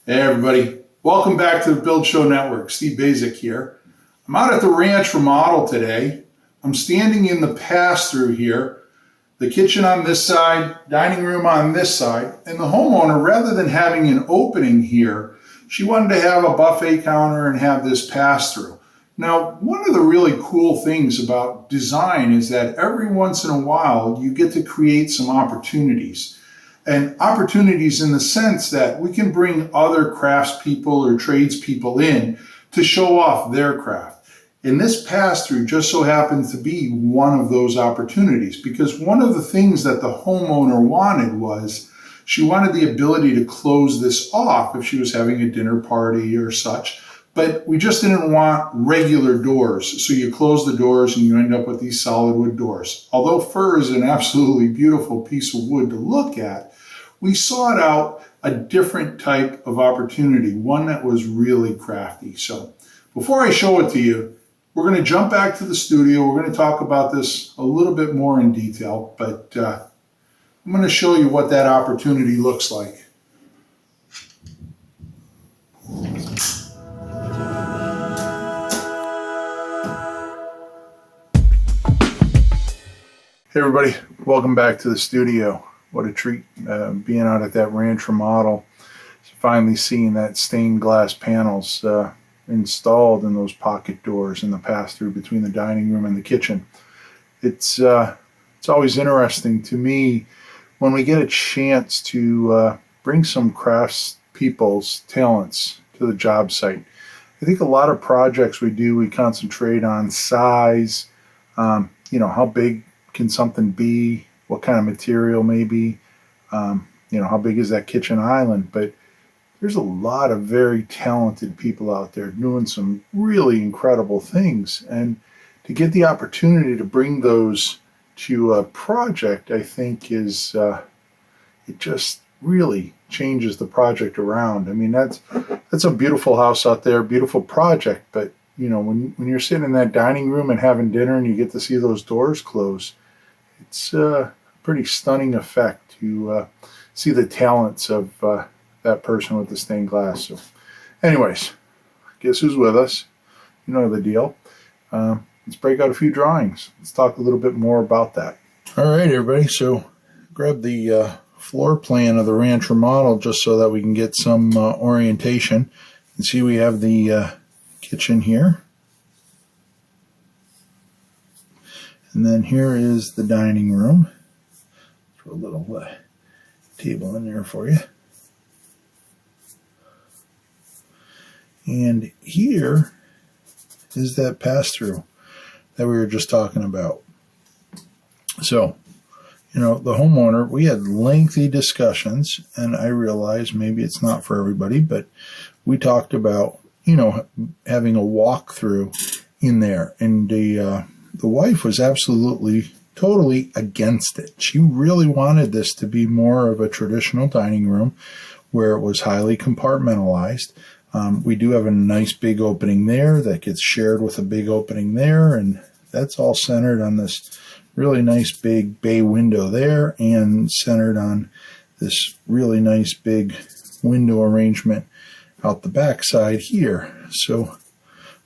Hey everybody, welcome back to the Build Show Network. Steve Basic here. I'm out at the ranch remodel today. I'm standing in the pass-through here, the kitchen on this side, dining room on this side, and the homeowner, rather than having an opening here, she wanted to have a buffet counter and have this pass-through. Now, one of the really cool things about design is that every once in a while you get to create some opportunities. And opportunities in the sense that we can bring other craftspeople or tradespeople in to show off their craft. And this pass-through just so happens to be one of those opportunities, because one of the things that the homeowner wanted was she wanted the ability to close this off if she was having a dinner party or such. But we just didn't want regular doors. So you close the doors and you end up with these solid wood doors. Although fir is an absolutely beautiful piece of wood to look at, we sought out a different type of opportunity, one that was really crafty. So before I show it to you, we're going to jump back to the studio. We're going to talk about this a little bit more in detail, but I'm going to show you what that opportunity looks like. Hey everybody, welcome back to the studio. What a treat being out at that ranch remodel, finally seeing that stained glass panels installed in those pocket doors in the pass-through between the dining room and the kitchen. It's always interesting to me when we get a chance to bring some craftspeople's talents to the job site. I think a lot of projects we do, we concentrate on size, how big can something be, what kind of material maybe, how big is that kitchen island. But there's a lot of very talented people out there doing some really incredible things. And to get the opportunity to bring those to a project, I think is, it just really changes the project around. I mean, that's a beautiful house out there, beautiful project. But, when you're sitting in that dining room and having dinner and you get to see those doors close, it's a pretty stunning effect to see the talents of that person with the stained glass. So anyways, guess who's with us? You know the deal. Let's break out a few drawings. Let's talk a little bit more about that. All right, everybody. So grab the floor plan of the ranch remodel just so that we can get some orientation. And see, we have the kitchen here. And then here is the dining room. Throw a little table in there for you. And here is that pass-through that we were just talking about. So, the homeowner, we had lengthy discussions, and I realized maybe it's not for everybody, but we talked about, having a walkthrough in there. And the wife was absolutely, totally against it. She really wanted this to be more of a traditional dining room where it was highly compartmentalized. We do have a nice big opening there that gets shared with a big opening there, and that's all centered on this really nice big bay window there and centered on this really nice big window arrangement out the back side here. So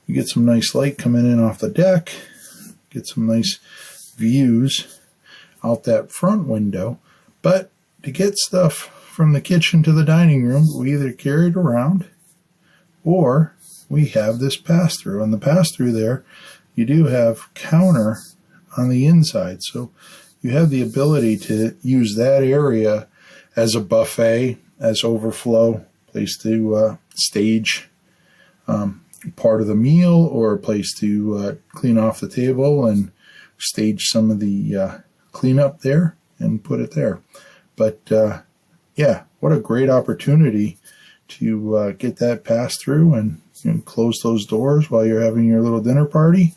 we get some nice light coming in off the deck, get some nice views out that front window. But to get stuff from the kitchen to the dining room, we either carry it around or we have this pass-through. On the pass-through there, you do have counter on the inside. So you have the ability to use that area as a buffet, as overflow, place to stage part of the meal, or a place to clean off the table and stage some of the cleanup there and put it there. But yeah, what a great opportunity to get that pass through and close those doors while you're having your little dinner party,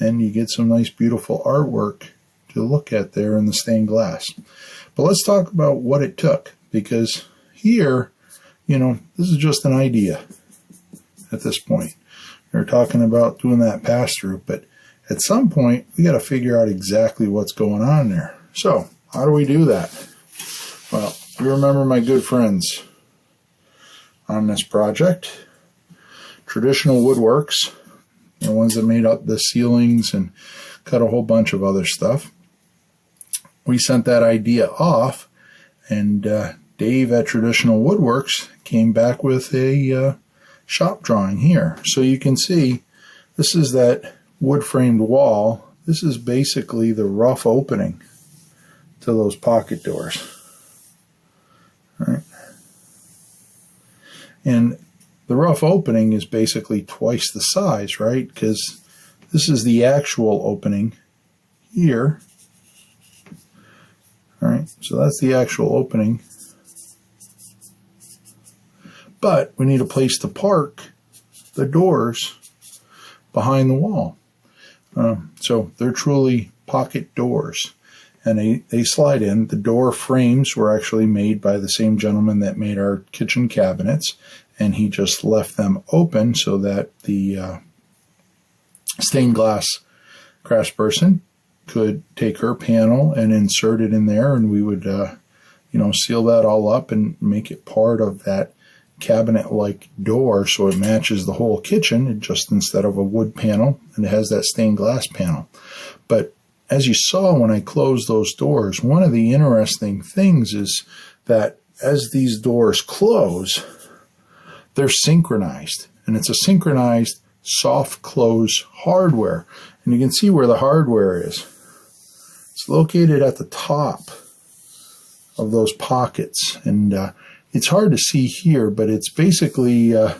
and you get some nice beautiful artwork to look at there in the stained glass. But let's talk about what it took, because here, this is just an idea at this point. We're talking about doing that pass-through, but at some point, we got to figure out exactly what's going on there. So, how do we do that? Well, you remember my good friends on this project. Traditional Woodworks, the ones that made up the ceilings and cut a whole bunch of other stuff. We sent that idea off, and Dave at Traditional Woodworks came back with a shop drawing here. So you can see this is that wood framed wall. This is basically the rough opening to those pocket doors. All right. And the rough opening is basically twice the size, right? Because this is the actual opening here. All right, so that's the actual opening. But we need a place to park the doors behind the wall. So they're truly pocket doors, and they slide in. The door frames were actually made by the same gentleman that made our kitchen cabinets, and he just left them open so that the stained glass craftsperson could take her panel and insert it in there, and we would seal that all up and make it part of that cabinet-like door so it matches the whole kitchen. It just, instead of a wood panel, and it has that stained glass panel. But as you saw when I closed those doors, one of the interesting things is that as these doors close, they're synchronized, and it's a synchronized soft close hardware. And you can see where the hardware is. It's located at the top of those pockets, and it's hard to see here, but it's basically a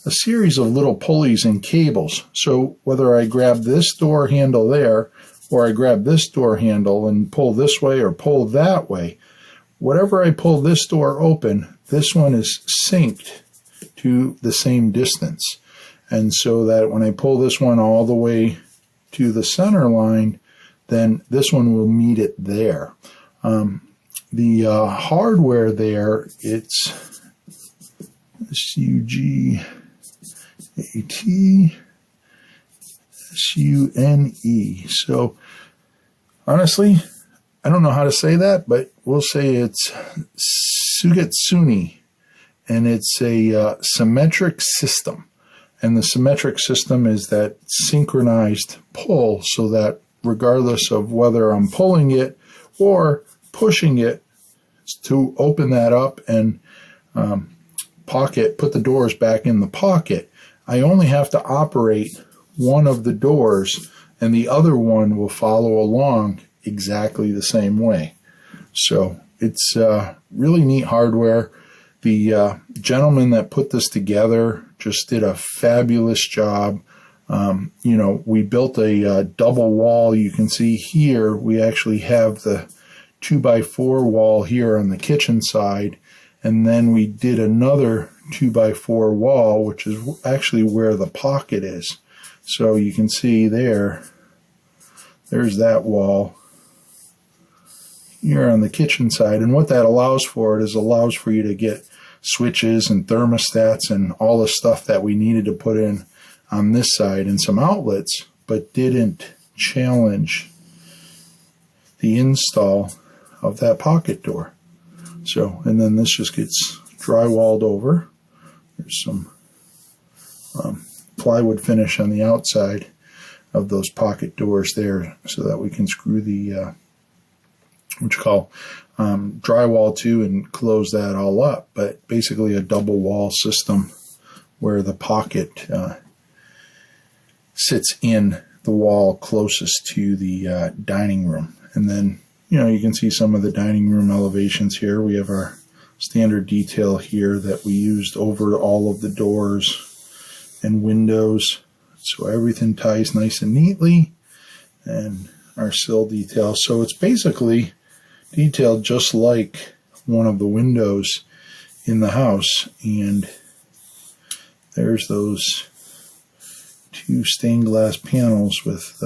series of little pulleys and cables. So whether I grab this door handle there, or I grab this door handle and pull this way or pull that way, whatever I pull this door open, this one is synced to the same distance. And so that when I pull this one all the way to the center line, then this one will meet it there. The hardware there, it's SUGAT-SUNE. So honestly, I don't know how to say that, but we'll say it's Sugatsuni, and it's a symmetric system. And the symmetric system is that synchronized pull, so that regardless of whether I'm pulling it or pushing it to open that up and put the doors back in the pocket, I only have to operate one of the doors, and the other one will follow along exactly the same way. So it's really neat hardware. The gentleman that put this together just did a fabulous job. We built a double wall. You can see here we actually have the 2x4 wall here on the kitchen side, and then we did another 2x4 wall, which is actually where the pocket is. So you can see there's that wall here on the kitchen side, and what that allows for you to get switches and thermostats and all the stuff that we needed to put in on this side, and some outlets, but didn't challenge the install of that pocket door. So, and then this just gets drywalled over. There's some plywood finish on the outside of those pocket doors there, so that we can screw the drywall to and close that all up. But basically a double wall system where the pocket sits in the wall closest to the dining room. And then you can see some of the dining room elevations here. We have our standard detail here that we used over all of the doors and windows, so everything ties nice and neatly, and our sill detail. So it's basically detailed just like one of the windows in the house, and there's those two stained glass panels with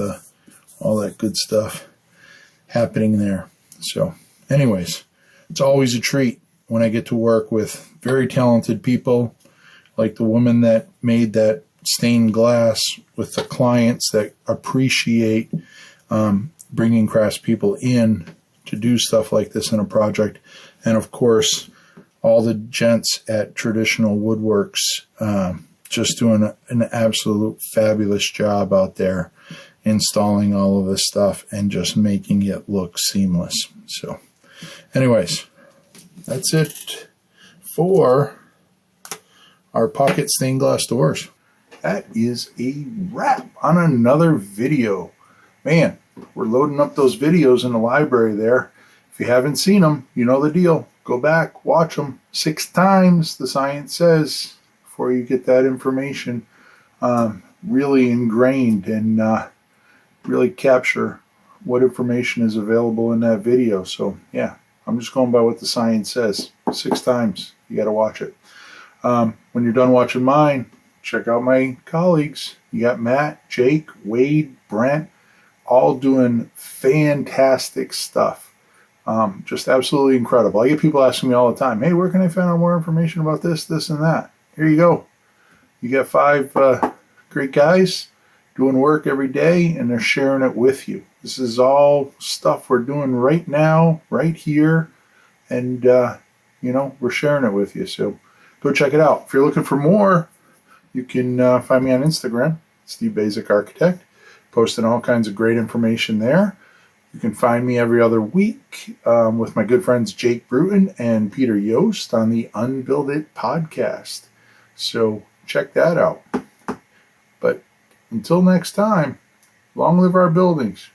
all that good stuff happening there. So anyways, it's always a treat when I get to work with very talented people like the woman that made that stained glass, with the clients that appreciate bringing craftspeople in to do stuff like this in a project, and of course all the gents at Traditional Woodworks, just doing an absolute fabulous job out there installing all of this stuff and just making it look seamless. So anyways, that's it for our pocket stained glass doors. That is a wrap on another video. Man, we're loading up those videos in the library there. If you haven't seen them, you know the deal. Go back, watch them 6 times, the science says, before you get that information really ingrained and really capture what information is available in that video. So yeah, I'm just going by what the science says. 6 times, you got to watch it. When you're done watching mine, check out my colleagues. You got Matt, Jake, Wade, Brent, all doing fantastic stuff. Just absolutely incredible. I get people asking me all the time, hey, where can I find out more information about this, this, and that? Here you go. You got 5 great guys doing work every day, and they're sharing it with you. This is all stuff we're doing right now, right here, and, we're sharing it with you. So go check it out. If you're looking for more, you can find me on Instagram, Steve Basic Architect, posting all kinds of great information there. You can find me every other week with my good friends Jake Bruton and Peter Yost on the Unbuild It podcast. So check that out. But until next time, long live our buildings.